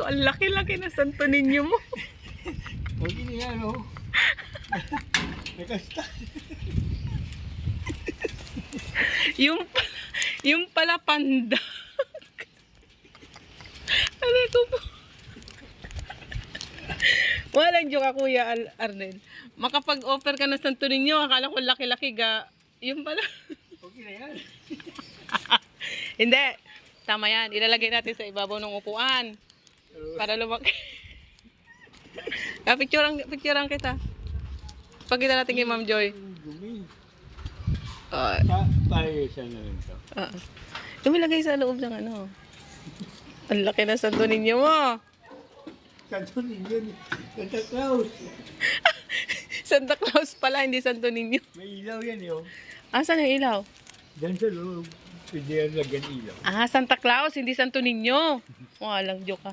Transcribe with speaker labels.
Speaker 1: Ang laki-laki na Santo Niño mo.
Speaker 2: Huwag iniyan, oh. Nakasta.
Speaker 1: Yung pala panda. Ano ko po? Walang joke ka, Kuya Arnel. Makapag-offer ka ng Santo Niño, akala ko laki-laki ga. Yung pala.
Speaker 2: Huwag iniyan.
Speaker 1: Hindi. Tama yan. Ilalagay natin sa ibabaw ng upuan. Para lumaki. Picturean kita. Pagkita natin kay Ma'am Joy.
Speaker 2: Dumi.
Speaker 1: Uh,
Speaker 2: Paresan na rin ito.
Speaker 1: Lumilagay sa loob ng ano. Ang laki na Santo Niño mo.
Speaker 2: Santo Niño, Santa Claus.
Speaker 1: Santa Claus pala, hindi Santo Niño.
Speaker 2: May ilaw yan, yun.
Speaker 1: Asan ang ilaw?
Speaker 2: Diyan sa loob. Pwede yan lagyan ilaw.
Speaker 1: Santa Claus, hindi Santo Niño. Walang joke ka.